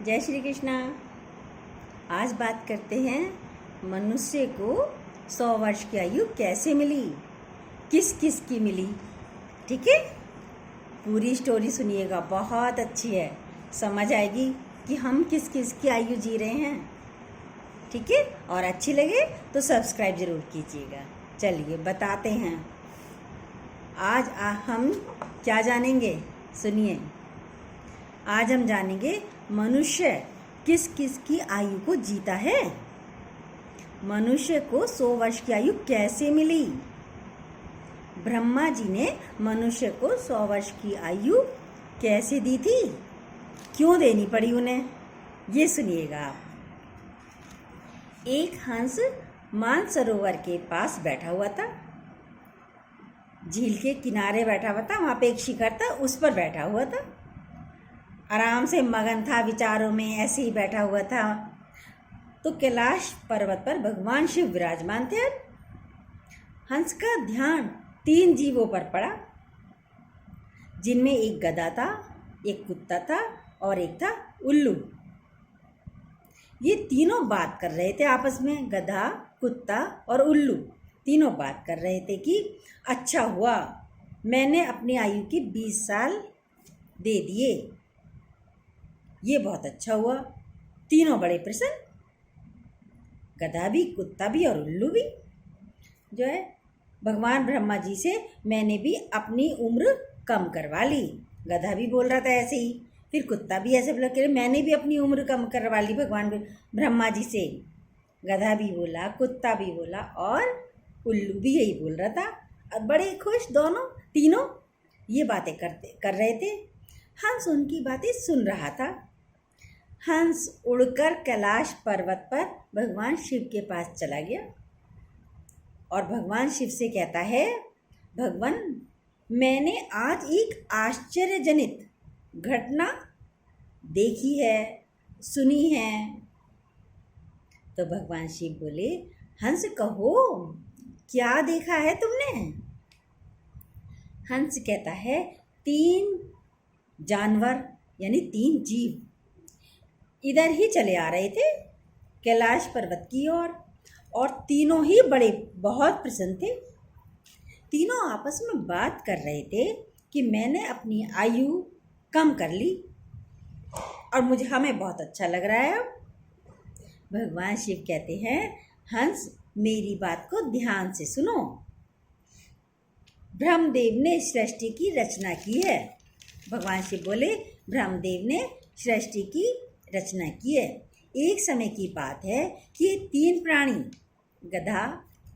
जय श्री कृष्णा। आज बात करते हैं मनुष्य को 100 वर्ष की आयु कैसे मिली, किस किस की मिली। ठीक है, पूरी स्टोरी सुनिएगा, बहुत अच्छी है, समझ आएगी कि हम किस किस की आयु जी रहे हैं। ठीक है, और अच्छी लगे तो सब्सक्राइब ज़रूर कीजिएगा। चलिए बताते हैं आज हम क्या जानेंगे, सुनिए। आज हम जानेंगे मनुष्य किस किस की आयु को जीता है। मनुष्य को 100 वर्ष की आयु कैसे मिली। ब्रह्मा जी ने मनुष्य को 100 वर्ष की आयु कैसे दी थी, क्यों देनी पड़ी उन्हें, ये सुनिएगा आप। एक हंस मानसरोवर के पास बैठा हुआ था। झील के किनारे बैठा हुआ था, वहाँ पे एक शिखर था, उस पर बैठा हुआ था। आराम से मगन था विचारों में, ऐसे ही बैठा हुआ था। तो कैलाश पर्वत पर भगवान शिव विराजमान थे। हंस का ध्यान 3 जीवों पर पड़ा, जिनमें एक गधा था, एक कुत्ता था और एक था उल्लू। ये तीनों बात कर रहे थे आपस में, गधा, कुत्ता और उल्लू तीनों बात कर रहे थे कि अच्छा हुआ मैंने अपनी आयु के 20 साल दे दिए, ये बहुत अच्छा हुआ। तीनों बड़े प्रसन्न, गधा भी, कुत्ता भी और उल्लू भी। जो है भगवान ब्रह्मा जी से मैंने भी अपनी उम्र कम करवा ली। गधा भी बोल रहा था ऐसे ही, फिर कुत्ता भी ऐसे बोला कि मैंने भी अपनी उम्र कम करवा ली भगवान ब्रह्मा जी से। गधा भी बोला, कुत्ता भी बोला और उल्लू भी यही बोल रहा था। और बड़े खुश दोनों तीनों ये बातें कर रहे थे। हंस उनकी बातें सुन रहा था। हंस उड़कर कैलाश पर्वत पर भगवान शिव के पास चला गया और भगवान शिव से कहता है, भगवान मैंने आज एक आश्चर्यजनित घटना देखी है, सुनी है। तो भगवान शिव बोले, हंस कहो क्या देखा है तुमने। हंस कहता है, 3 जानवर यानी 3 जीव इधर ही चले आ रहे थे कैलाश पर्वत की ओर, और तीनों ही बड़े बहुत प्रसन्न थे। तीनों आपस में बात कर रहे थे कि मैंने अपनी आयु कम कर ली और हमें बहुत अच्छा लग रहा है अब। भगवान शिव कहते हैं, हंस मेरी बात को ध्यान से सुनो। ब्रह्मदेव ने सृष्टि की रचना की है। भगवान शिव बोले, ब्रह्मदेव ने सृष्टि की रचना की है। एक समय की बात है कि ये 3 प्राणी, गधा,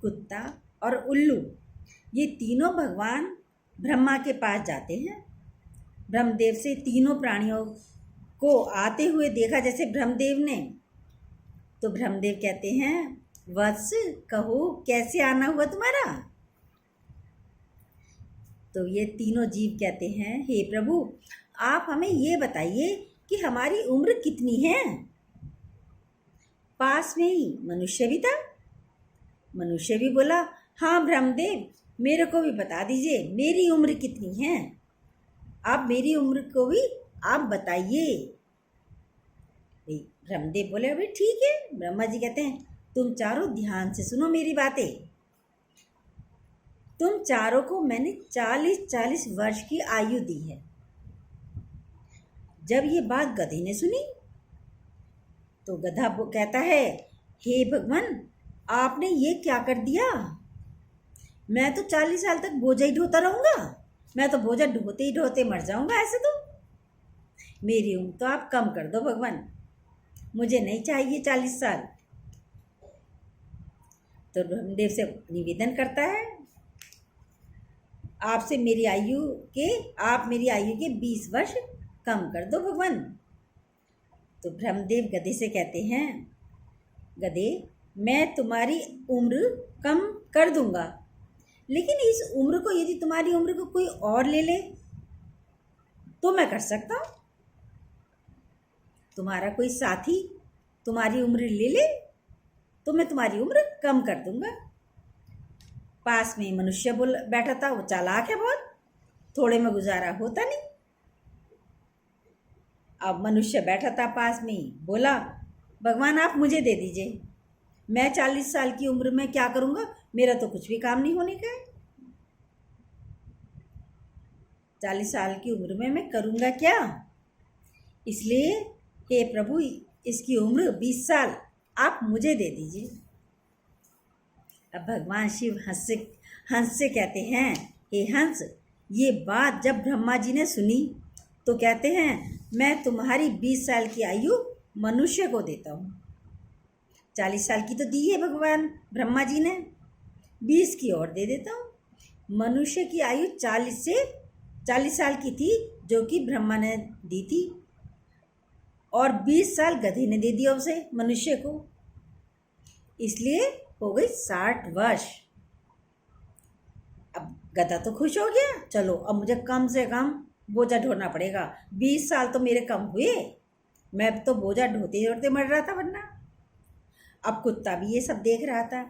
कुत्ता और उल्लू, ये तीनों भगवान ब्रह्मा के पास जाते हैं। ब्रह्मदेव से तीनों प्राणियों को आते हुए देखा जैसे ब्रह्मदेव ने। तो ब्रह्मदेव कहते हैं, वत्स कहो कैसे आना हुआ तुम्हारा। तो ये तीनों जीव कहते हैं, हे प्रभु आप हमें ये बताइए कि हमारी उम्र कितनी है। पास में ही मनुष्य भी था। मनुष्य भी बोला, हाँ ब्रह्मदेव मेरे को भी बता दीजिए मेरी उम्र कितनी है, आप मेरी उम्र को भी आप बताइए। ब्रह्मदेव बोले, अभी ठीक है। ब्रह्मा जी कहते हैं, तुम चारों ध्यान से सुनो मेरी बातें। तुम चारों को मैंने 40-40 वर्ष की आयु दी है। जब ये बात गधे ने सुनी तो गधा कहता है, हे भगवान आपने ये क्या कर दिया, मैं तो 40 साल तक बोझा ही ढोता रहूँगा, मैं तो बोझा ढोते ही ढोते मर जाऊँगा ऐसे तो। मेरी उम्र तो आप कम कर दो भगवान, मुझे नहीं चाहिए 40 साल। तो ब्रह्मदेव से निवेदन करता है, आपसे मेरी आयु के आप मेरी आयु के 20 वर्ष कम कर दो भगवान। तो ब्रह्मदेव गधे से कहते हैं, गधे मैं तुम्हारी उम्र कम कर दूंगा, लेकिन इस उम्र को यदि तुम्हारी उम्र को कोई और ले ले तो मैं कर सकता हूँ। तुम्हारा कोई साथी तुम्हारी उम्र ले ले तो मैं तुम्हारी उम्र कम कर दूंगा। पास में मनुष्य बैठा था, वो चालाक है बहुत, थोड़े में गुजारा होता नहीं। अब मनुष्य बैठा था पास में ही, बोला भगवान आप मुझे दे दीजिए, मैं 40 साल की उम्र में क्या करूँगा, मेरा तो कुछ भी काम नहीं होने का है। 40 साल की उम्र में मैं करूँगा क्या, इसलिए हे प्रभु इसकी उम्र 20 साल आप मुझे दे दीजिए। अब भगवान शिव हंस से कहते हैं, हे हंस, ये बात जब ब्रह्मा जी ने सुनी तो कहते हैं मैं तुम्हारी 20 साल की आयु मनुष्य को देता हूँ। 40 साल की तो दी है भगवान ब्रह्मा जी ने, 20 की और दे देता हूँ। मनुष्य की आयु 40 साल की थी जो कि ब्रह्मा ने दी थी, और 20 साल गधे ने दे दिया उसे मनुष्य को, इसलिए हो गई 60 वर्ष। अब गधा तो खुश हो गया, चलो अब मुझे कम से कम बोझा ढोना पड़ेगा, 20 साल तो मेरे कम हुए, मैं तो बोझा ढोते ढोते मर रहा था वरना। अब कुत्ता भी ये सब देख रहा था,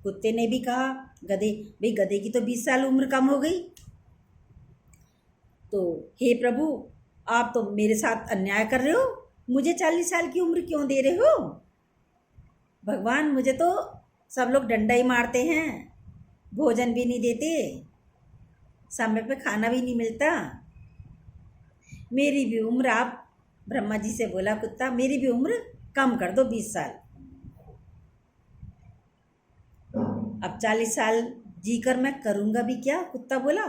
कुत्ते ने भी कहा भाई गधे की तो 20 साल उम्र कम हो गई, तो हे प्रभु आप तो मेरे साथ अन्याय कर रहे हो, मुझे 40 साल की उम्र क्यों दे रहे हो भगवान, मुझे तो सब लोग डंडा ही मारते हैं, भोजन भी नहीं देते, समय पे खाना भी नहीं मिलता, मेरी भी उम्र आप, ब्रह्मा जी से बोला कुत्ता, मेरी भी उम्र कम कर दो 20 साल। अब 40 साल जीकर मैं करूँगा भी क्या, कुत्ता बोला,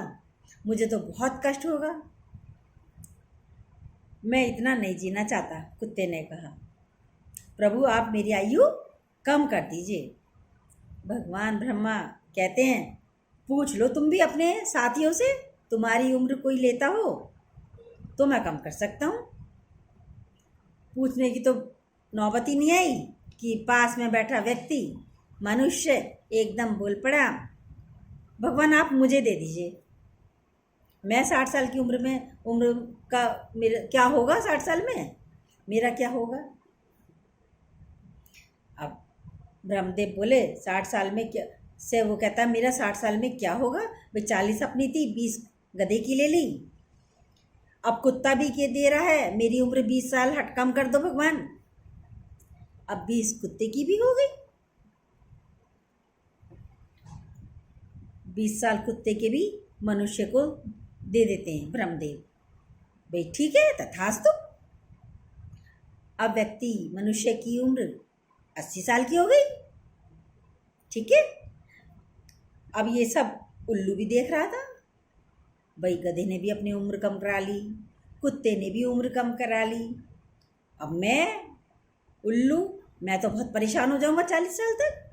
मुझे तो बहुत कष्ट होगा, मैं इतना नहीं जीना चाहता। कुत्ते ने कहा प्रभु आप मेरी आयु कम कर दीजिए। भगवान ब्रह्मा कहते हैं पूछ लो तुम भी अपने साथियों से, तुम्हारी उम्र कोई लेता हो तो मैं कम कर सकता हूँ। पूछने की तो नौबत ही नहीं आई कि पास में बैठा व्यक्ति मनुष्य एकदम बोल पड़ा, भगवान आप मुझे दे दीजिए, मैं 60 साल की उम्र का मेरा क्या होगा, 60 साल में मेरा क्या होगा। अब ब्रह्मदेव बोले 60 साल में क्या से, वो कहता है मेरा 60 साल में क्या होगा, भाई 40 अपनी थी, 20 गधे की ले ली, अब कुत्ता भी के दे रहा है मेरी उम्र 20 साल हट कम कर दो भगवान, अब 20 कुत्ते की भी हो गई, 20 साल कुत्ते के भी मनुष्य को दे देते हैं ब्रह्मदेव। भाई ठीक है तथास्तु। अब व्यक्ति मनुष्य की उम्र 80 साल की हो गई, ठीक है। अब ये सब उल्लू भी देख रहा था, भाई गधे ने भी अपनी उम्र कम करा ली, कुत्ते ने भी उम्र कम करा ली, अब मैं उल्लू, मैं तो बहुत परेशान हो जाऊंगा 40 साल तक।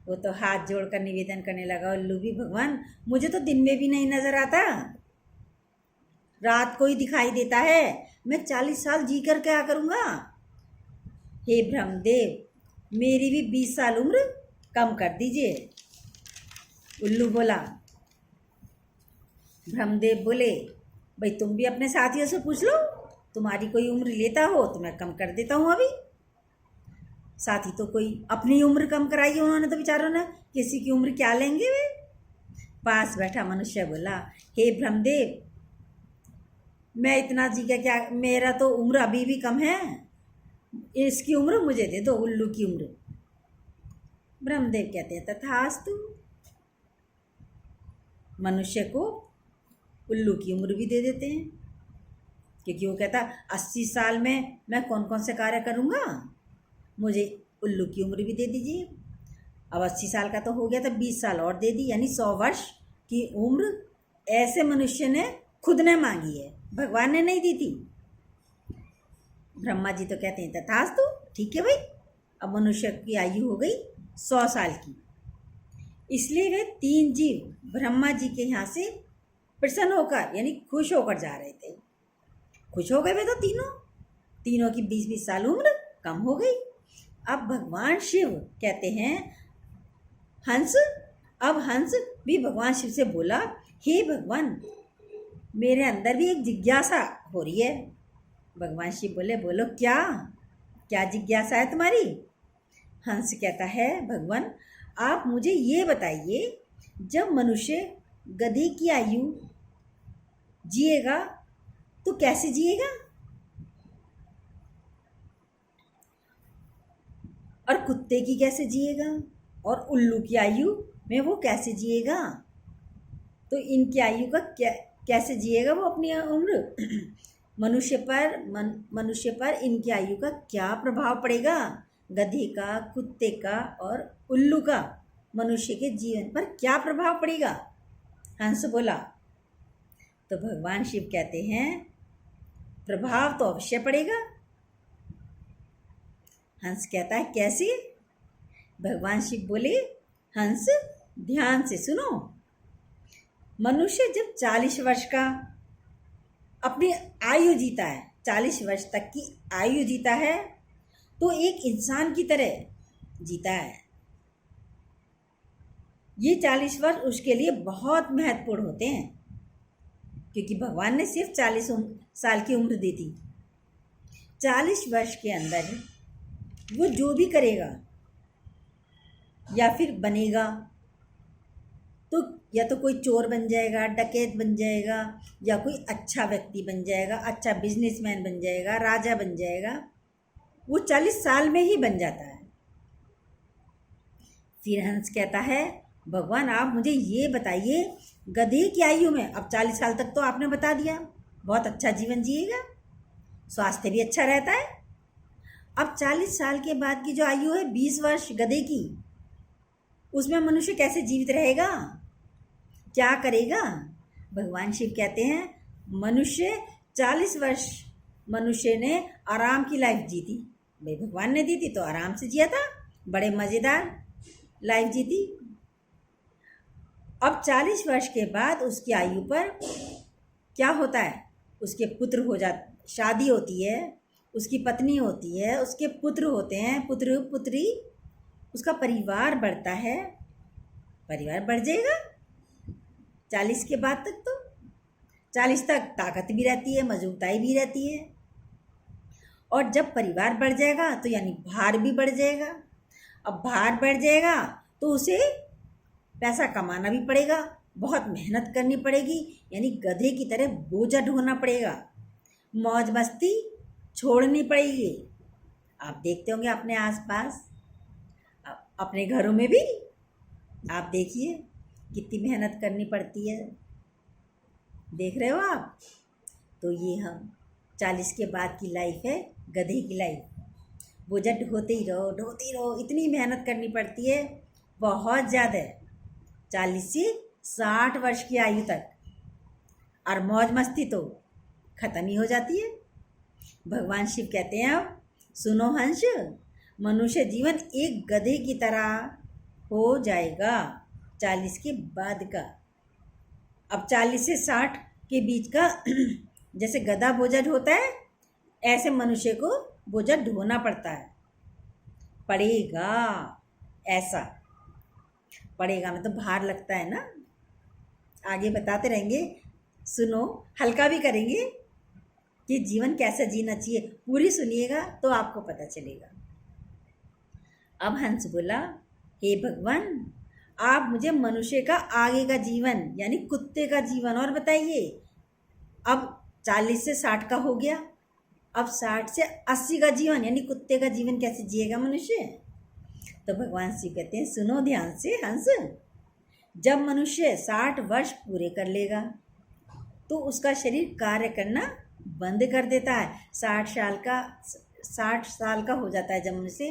वो तो हाथ जोड़कर निवेदन करने लगा, उल्लू भी भगवान मुझे तो दिन में भी नहीं नजर आता, रात को ही दिखाई देता है, मैं 40 साल जी कर क्या करूँगा। हे ब्रह्मदेव मेरी भी 20 साल उम्र कम कर दीजिए। उल्लू बोला, ब्रह्मदेव बोले भाई तुम भी अपने साथियों से पूछ लो, तुम्हारी कोई उम्र लेता हो तो मैं कम कर देता हूँ। अभी साथी तो कोई अपनी उम्र कम कराई है उन्होंने, तो बेचारों ने किसी की उम्र क्या लेंगे वे। पास बैठा मनुष्य बोला, हे ब्रह्मदेव मैं इतना जी का क्या, मेरा तो उम्र अभी भी कम है, इसकी उम्र मुझे दे दो, उल्लू की उम्र। ब्रह्मदेव कहते हैं तथास्तु, मनुष्य को उल्लू की उम्र भी दे देते हैं, क्योंकि वो कहता 80 साल में मैं कौन कौन से कार्य करूँगा, मुझे उल्लू की उम्र भी दे दीजिए। अब 80 साल का तो हो गया, तो 20 साल और दे दी, यानी 100 वर्ष की उम्र ऐसे मनुष्य ने खुद ने मांगी है, भगवान ने नहीं दी थी। ब्रह्मा जी तो कहते हैं तथास्तु, ठीक है भाई। अब मनुष्य की आयु हो गई 100 साल की, इसलिए वे 3 जीव ब्रह्मा जी के यहाँ से प्रसन्न होकर यानी खुश होकर जा रहे थे। खुश हो गए वे तो तीनों की 20-20 साल उम्र कम हो गई। अब भगवान शिव कहते हैं हंस, अब हंस भी भगवान शिव से बोला, हे भगवान मेरे अंदर भी एक जिज्ञासा हो रही है। भगवान शिव बोले, बोलो क्या क्या जिज्ञासा है तुम्हारी। हंस कहता है, भगवान आप मुझे ये बताइए, जब मनुष्य गधे की आयु जिएगा तो कैसे जिएगा, और कुत्ते की कैसे जिएगा, और उल्लू की आयु में वो कैसे जिएगा, तो इनकी आयु का क्या कैसे जिएगा वो अपनी उम्र। मनुष्य पर इनकी आयु का क्या प्रभाव पड़ेगा, गधे का, कुत्ते का और उल्लू का मनुष्य के जीवन पर क्या प्रभाव पड़ेगा। हंस बोला। तो भगवान शिव कहते हैं प्रभाव तो अवश्य पड़ेगा। हंस कहता है कैसे। भगवान शिव बोले हंस ध्यान से सुनो। मनुष्य जब 40 वर्ष का अपनी आयु जीता है, 40 वर्ष तक की आयु जीता है, तो एक इंसान की तरह जीता है। ये 40 वर्ष उसके लिए बहुत महत्वपूर्ण होते हैं, क्योंकि भगवान ने सिर्फ 40 साल की उम्र दी थी। 40 वर्ष के अंदर वो जो भी करेगा या फिर बनेगा, तो या तो कोई चोर बन जाएगा, डकैत बन जाएगा, या कोई अच्छा व्यक्ति बन जाएगा, अच्छा बिजनेसमैन बन जाएगा, राजा बन जाएगा। वो 40 साल में ही बन जाता है। फिर हंस कहता है भगवान आप मुझे ये बताइए, गधे की आयु में, अब 40 साल तक तो आपने बता दिया बहुत अच्छा जीवन जिएगा, स्वास्थ्य भी अच्छा रहता है। अब 40 साल के बाद की जो आयु है 20 वर्ष गधे की, उसमें मनुष्य कैसे जीवित रहेगा, क्या करेगा। भगवान शिव कहते हैं मनुष्य 40 वर्ष मनुष्य ने आराम की लाइफ जी थी। भाई भगवान ने दी थी तो आराम से जिया था, बड़े मज़ेदार लाइफ जी थी। अब 40 वर्ष के बाद उसकी आयु पर क्या होता है, उसके पुत्र हो जाते, शादी होती है, उसकी पत्नी होती है, उसके पुत्र होते हैं, पुत्र पुत्री, उसका परिवार बढ़ता है। परिवार बढ़ जाएगा 40 के बाद तक, तो 40 तक ताकत भी रहती है, मजबूताई भी रहती है। और जब परिवार बढ़ जाएगा तो यानी भार भी बढ़ जाएगा। अब भार बढ़ जाएगा तो उसे पैसा कमाना भी पड़ेगा, बहुत मेहनत करनी पड़ेगी, यानी गधे की तरह बोझा ढोना पड़ेगा, मौज मस्ती छोड़नी पड़ेगी। आप देखते होंगे अपने आसपास, अपने घरों में भी आप देखिए कितनी मेहनत करनी पड़ती है, देख रहे हो आप। तो ये हम 40 के बाद की लाइफ है गधे की लाइफ। बोझा ढोते ही रहो, ढोते ही रहो, इतनी मेहनत करनी पड़ती है बहुत ज़्यादा, 40 से 60 वर्ष की आयु तक। और मौज मस्ती तो ख़त्म ही हो जाती है। भगवान शिव कहते हैं अब सुनो हंस, मनुष्य जीवन एक गधे की तरह हो जाएगा 40 के बाद का। अब 40 से 60 के बीच का जैसे गधा बोझा ढोता है, ऐसे मनुष्य को बोझा ढोना पड़ता है, पड़ेगा। ऐसा पड़ेगा में तो भार लगता है ना। आगे बताते रहेंगे, सुनो, हल्का भी करेंगे कि जीवन कैसा जीना चाहिए। पूरी सुनिएगा तो आपको पता चलेगा। अब हंस बोला हे भगवान आप मुझे मनुष्य का आगे का जीवन यानी कुत्ते का जीवन और बताइए। अब 40 से 60 का हो गया, अब 60 से 80 का जीवन यानी कुत्ते का जीवन कैसे जिएगा मनुष्य। तो भगवान शिव कहते हैं सुनो ध्यान से हंस, जब मनुष्य 60 वर्ष पूरे कर लेगा तो उसका शरीर कार्य करना बंद कर देता है। 60 साल का हो जाता है जब मनुष्य,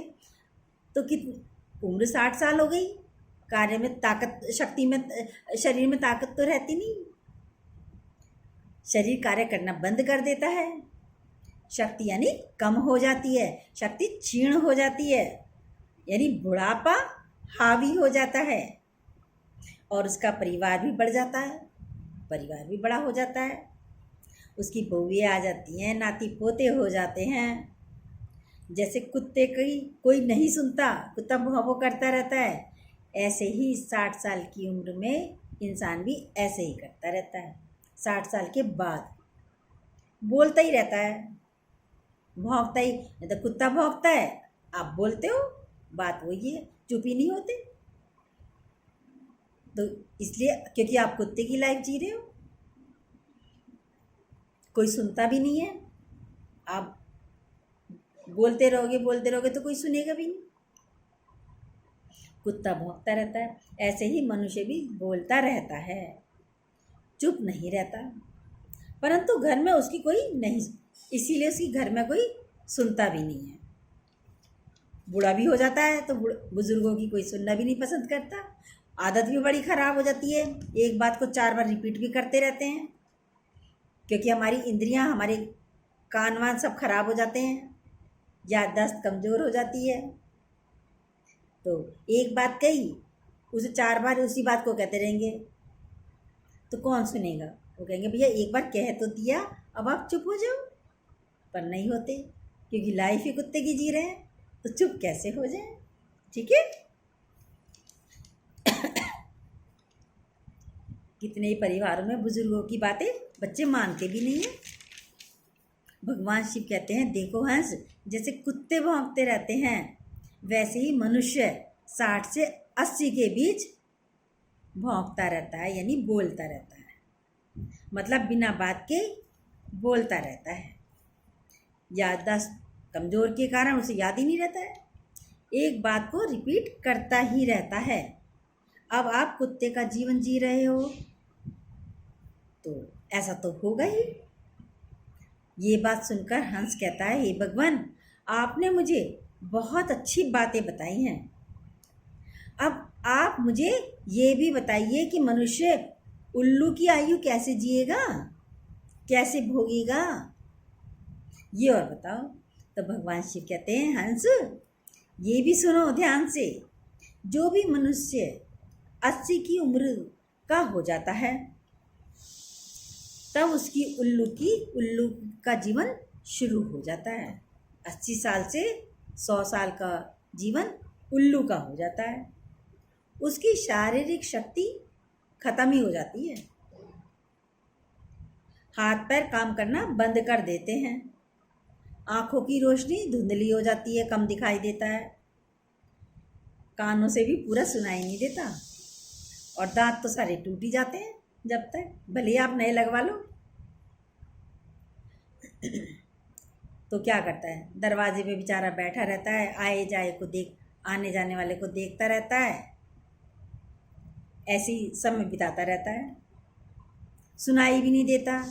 तो कितनी उम्र 60 साल हो गई, कार्य में ताकत, शक्ति में, शरीर में ताकत तो रहती नहीं, शरीर कार्य करना बंद कर देता है। शक्ति यानी कम हो जाती है, शक्ति क्षीण हो जाती है, यानी बुढ़ापा हावी हो जाता है। और उसका परिवार भी बढ़ जाता है, परिवार भी बड़ा हो जाता है, उसकी बहुएं आ जाती हैं, नाती पोते हो जाते हैं। जैसे कुत्ते की कोई नहीं सुनता, कुत्ता भौं भौं करता रहता है, ऐसे ही 60 साल की उम्र में इंसान भी ऐसे ही करता रहता है। 60 साल के बाद बोलता ही रहता है, भौंकता ही, नहीं तो कुत्ता भौंकता है, आप बोलते हो, बात वही है, चुप ही नहीं होते। तो इसलिए क्योंकि आप कुत्ते की लाइफ जी रहे हो, कोई सुनता भी नहीं है, आप बोलते रहोगे तो कोई सुनेगा भी नहीं। कुत्ता भौंकता रहता है, ऐसे ही मनुष्य भी बोलता रहता है, चुप नहीं रहता। परंतु घर में उसकी कोई नहीं, इसीलिए उसकी घर में कोई सुनता भी नहीं है। बूढ़ा भी हो जाता है तो बुजुर्गों की कोई सुनना भी नहीं पसंद करता। आदत भी बड़ी ख़राब हो जाती है, एक बात को 4 बार रिपीट भी करते रहते हैं, क्योंकि हमारी इंद्रियां, हमारे कान वान सब खराब हो जाते हैं, याददाश्त कमज़ोर हो जाती है। तो एक बात कही, उसे 4 बार उसी बात को कहते रहेंगे तो कौन सुनेगा? वो कहेंगे भैया एक बार कह तो दिया, अब आप चुप हो जाओ। पर नहीं होते, क्योंकि लाइफ ही कुत्ते की जी रहे हैं, तो चुप कैसे हो जाए? ठीक है। कितने ही परिवारों में बुजुर्गों की बातें बच्चे मानते भी नहीं हैं। भगवान शिव कहते हैं, देखो हंस, जैसे कुत्ते भौंकते रहते हैं वैसे ही मनुष्य 60 से 80 के बीच भौंकता रहता है, यानी बोलता रहता है। मतलब बिना बात के बोलता रहता है। याददाश्त कमज़ोर के कारण उसे याद ही नहीं रहता है, एक बात को रिपीट करता ही रहता है। अब आप कुत्ते का जीवन जी रहे हो तो ऐसा तो होगा ही। ये बात सुनकर हंस कहता है, हे भगवान, आपने मुझे बहुत अच्छी बातें बताई हैं। अब आप मुझे ये भी बताइए कि मनुष्य उल्लू की आयु कैसे जिएगा, कैसे भोगेगा, ये और बताओ। तो भगवान शिव कहते हैं, हंस ये भी सुनो ध्यान से, जो भी मनुष्य 80 की उम्र का हो जाता है तब उसकी उल्लू का जीवन शुरू हो जाता है। 80 साल से 100 साल का जीवन उल्लू का हो जाता है। उसकी शारीरिक शक्ति खत्म ही हो जाती है, हाथ पैर काम करना बंद कर देते हैं, आँखों की रोशनी धुंधली हो जाती है, कम दिखाई देता है, कानों से भी पूरा सुनाई नहीं देता, और दांत तो सारे टूट ही जाते हैं जब तक भले ही आप नए लगवा लो। तो क्या करता है, दरवाजे पे बेचारा बैठा रहता है, आने जाने वाले को देखता रहता है, ऐसी समय बिताता रहता है, सुनाई भी नहीं देता,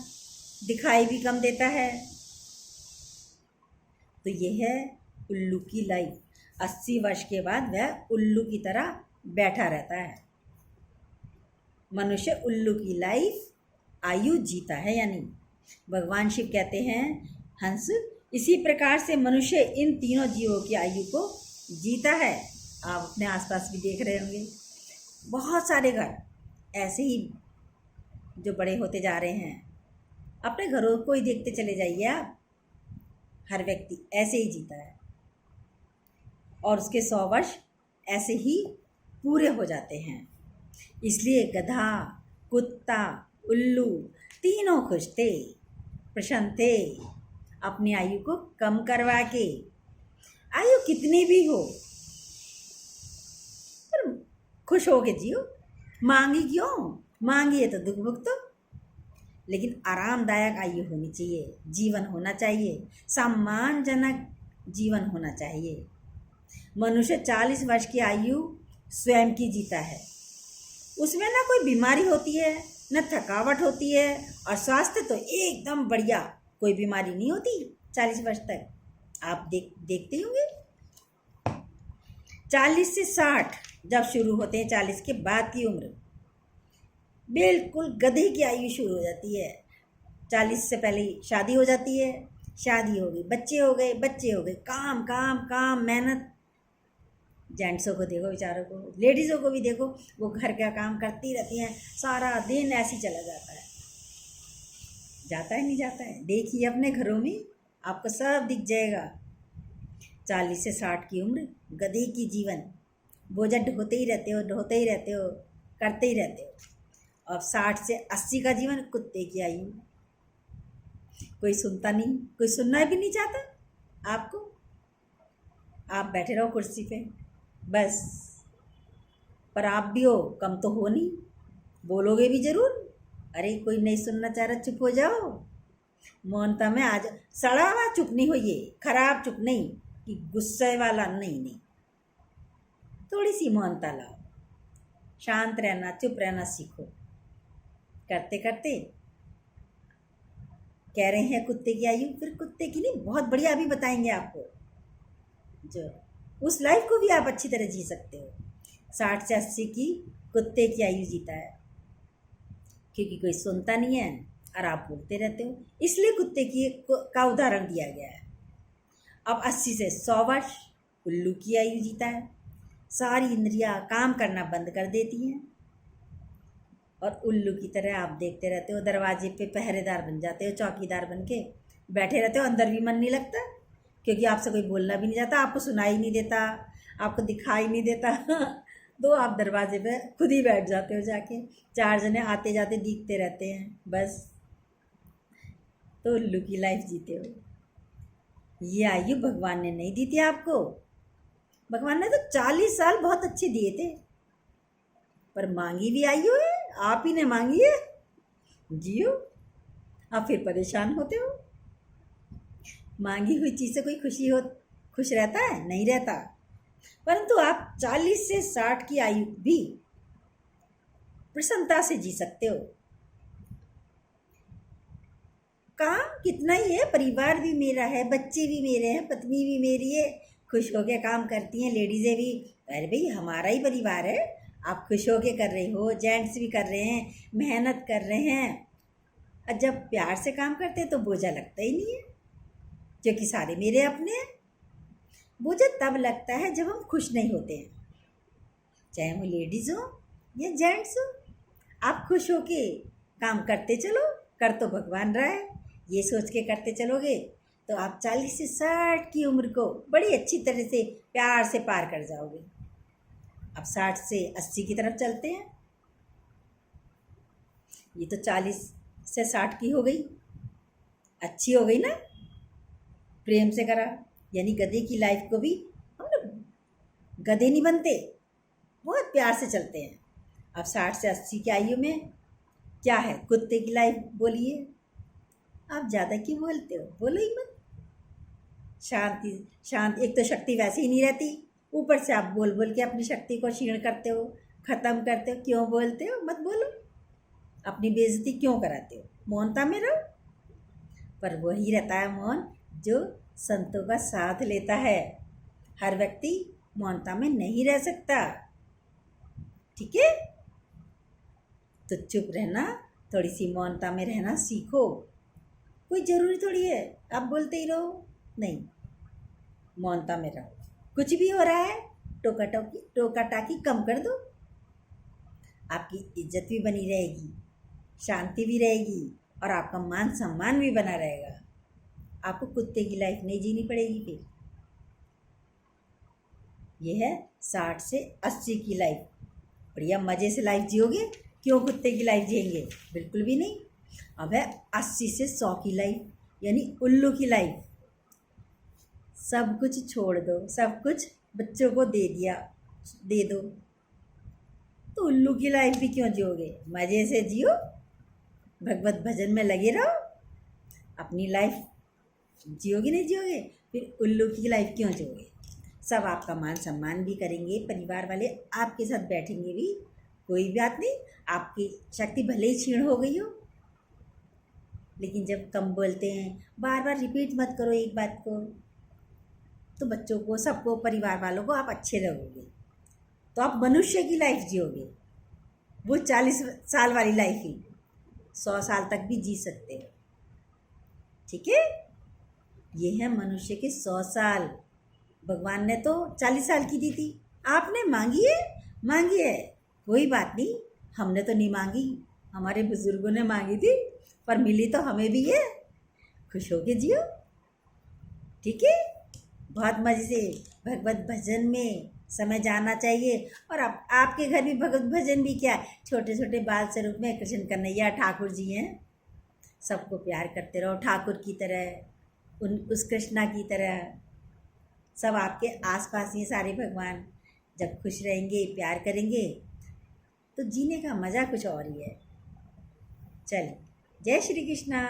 दिखाई भी कम देता है। तो ये है उल्लू की लाइफ। 80 वर्ष के बाद वह उल्लू की तरह बैठा रहता है। मनुष्य उल्लू की लाइफ आयु जीता है, यानी भगवान शिव कहते हैं, हंस इसी प्रकार से मनुष्य इन तीनों जीवों की आयु को जीता है। आप अपने आसपास भी देख रहे होंगे, बहुत सारे घर ऐसे ही जो बड़े होते जा रहे हैं। अपने घरों को ही देखते चले जाइए आप, हर व्यक्ति ऐसे ही जीता है और उसके 100 वर्ष ऐसे ही पूरे हो जाते हैं। इसलिए गधा, कुत्ता, उल्लू तीनों खुश थे, प्रसन्न थे, अपनी आयु को कम करवा के। आयु कितनी भी हो पर खुश हो के जियो, मांगी क्यों? मांगी है तो दुख भुगतो, लेकिन आरामदायक आयु होनी चाहिए, जीवन होना चाहिए, सम्मानजनक जीवन होना चाहिए। मनुष्य 40 वर्ष की आयु स्वयं की जीता है, उसमें ना कोई बीमारी होती है, न थकावट होती है, और स्वास्थ्य तो एकदम बढ़िया, कोई बीमारी नहीं होती 40 वर्ष तक। आप देखते होंगे 40 से 60 जब शुरू होते हैं, 40 के बाद की उम्र बिल्कुल गधे की आयु शुरू हो जाती है। 40 से पहले शादी हो जाती है, शादी हो गई, बच्चे हो गए, काम काम काम, मेहनत। जेंट्सों को देखो, बेचारों को, लेडीज़ों को भी देखो, वो घर का काम करती रहती हैं, सारा दिन ऐसे ही चला जाता है। जाता है नहीं जाता है, देखिए अपने घरों में आपको सब दिख जाएगा। 40 से 60 की उम्र गधे की जीवन, बोझ ढोते ही रहते हो, करते ही रहते हो। और 60 से 80 का जीवन कुत्ते की आयु। कोई सुनता नहीं, कोई सुनना भी नहीं चाहता आपको, आप बैठे रहो कुर्सी पे बस। पर आप भी हो, कम तो हो नहीं, बोलोगे भी जरूर। अरे कोई नहीं सुनना चाह रहा, चुप हो जाओ, मौनता में आ जाओ। सड़ा हुआ चुप नहीं होइए, खराब चुप नहीं कि गुस्से वाला नहीं। थोड़ी सी मौनता लाओ, शांत रहना, चुप रहना सीखो। करते करते कह रहे हैं कुत्ते की आयु, फिर कुत्ते की नहीं, बहुत बढ़िया अभी बताएंगे आपको, जो उस लाइफ को भी आप अच्छी तरह जी सकते हो। 60 से 80 की कुत्ते की आयु जीता है, क्योंकि कोई सुनता नहीं है और आप बोलते रहते हो, इसलिए कुत्ते की का उदाहरण दिया गया है। अब 80 से 100 वर्ष उल्लू की आयु जीता है। सारी इंद्रियां काम करना बंद कर देती हैं और उल्लू की तरह आप देखते रहते हो, दरवाजे पे पहरेदार बन जाते हो, चौकीदार बन के बैठे रहते हो। अंदर भी मन नहीं लगता, क्योंकि आपसे कोई बोलना भी नहीं जाता, आपको सुनाई नहीं देता, आपको दिखाई नहीं देता तो आप दरवाजे पे खुद ही बैठ जाते हो जाके, 4 जने आते जाते दिखते रहते हैं, बस। तो उल्लू की लाइफ जीते हो। ये आयु भगवान ने नहीं दी थी आपको। भगवान ने तो 40 साल बहुत अच्छे दिए थे, पर मांगी भी आयु है, आप ही ने मांगी है, जियो। आप फिर परेशान होते हो। मांगी हुई चीज़ से कोई खुश रहता है? नहीं रहता। परंतु आप 40 से 60 की आयु भी प्रसन्नता से जी सकते हो। काम कितना ही है, परिवार भी मेरा है, बच्चे भी मेरे हैं, पत्नी भी मेरी है, खुश होके काम करती हैं लेडीज़ें भी। अरे भाई, हमारा ही परिवार है, आप खुश होके कर रहे हो, जेंट्स भी कर रहे हैं, मेहनत कर रहे हैं। और जब प्यार से काम करते हैं तो बोझा लगता ही नहीं है, क्योंकि सारे मेरे अपने हैं। बोझा तब लगता है जब हम खुश नहीं होते हैं, चाहे वो लेडीज़ हो या जेंट्स हो। आप खुश होके काम करते चलो, कर तो भगवान रहा है, ये सोच के करते चलोगे तो आप 40 से 60 की उम्र को बड़ी अच्छी तरह से प्यार से पार कर जाओगे। अब 60 से 80 की तरफ चलते हैं। ये तो 40 से 60 की हो गई, अच्छी हो गई ना, प्रेम से करा। यानी गधे की लाइफ को भी हम लोग गधे नहीं बनते, बहुत प्यार से चलते हैं। अब 60 से 80 की आयु में क्या है, कुत्ते की लाइफ बोलिए। आप ज़्यादा क्यों बोलते हो, बोलो ही मत। शांत, एक तो शक्ति वैसे ही नहीं रहती, ऊपर से आप बोल बोल के अपनी शक्ति को क्षीण करते हो, ख़त्म करते हो। क्यों बोलते हो, मत बोलो, अपनी बेइज्जती क्यों कराते हो, मौनता में रहो। पर वही रहता है मौन जो संतों का साथ लेता है। हर व्यक्ति मौनता में नहीं रह सकता, ठीक है। तो चुप रहना, थोड़ी सी मौनता में रहना सीखो। कोई ज़रूरी थोड़ी है आप बोलते ही रहो, नहीं, मौनता में रहो। कुछ भी हो रहा है टोका टाकी कम कर दो, आपकी इज्जत भी बनी रहेगी, शांति भी रहेगी और आपका मान सम्मान भी बना रहेगा। आपको कुत्ते की लाइफ नहीं जीनी पड़ेगी। फिर ये है 60 से 80 की लाइफ, बढ़िया मज़े से लाइफ जियोगे। क्यों कुत्ते की लाइफ जिएंगे, बिल्कुल भी नहीं। अब है 80 से 100 की लाइफ, यानी उल्लू की लाइफ। सब कुछ छोड़ दो, सब कुछ बच्चों को दे दो, तो उल्लू की लाइफ भी क्यों जियोगे, मज़े से जियो, भगवत भजन में लगे रहो। अपनी लाइफ जियोगे नहीं जियोगे, फिर उल्लू की लाइफ क्यों जियोगे। सब आपका मान सम्मान भी करेंगे, परिवार वाले आपके साथ बैठेंगे भी, कोई बात नहीं। आपकी शक्ति भले ही क्षीण हो गई हो, लेकिन जब कम बोलते हैं, बार बार रिपीट मत करो एक बात को, तो बच्चों को, सबको, परिवार वालों को आप अच्छे रहोगे, तो आप मनुष्य की लाइफ जियोगे। वो 40 साल वाली लाइफ ही 100 साल तक भी जी सकते हो, ठीक है। ये है मनुष्य के 100 साल। भगवान ने तो 40 साल की दी थी, आपने मांगी है, कोई बात नहीं। हमने तो नहीं मांगी, हमारे बुजुर्गों ने मांगी थी, पर मिली तो हमें भी है। खुश होके जियो, ठीक है। बहुत मज़े से भगवत भजन में समय जाना चाहिए। और अब आपके घर भी भगवत भजन भी क्या, छोटे छोटे बाल स्वरूप में कृष्ण कन्हैया ठाकुर जी हैं। सबको प्यार करते रहो ठाकुर की तरह, उस कृष्णा की तरह। सब आपके आसपास ही सारे भगवान। जब खुश रहेंगे, प्यार करेंगे, तो जीने का मज़ा कुछ और ही है। चलिए, जय श्री कृष्णा।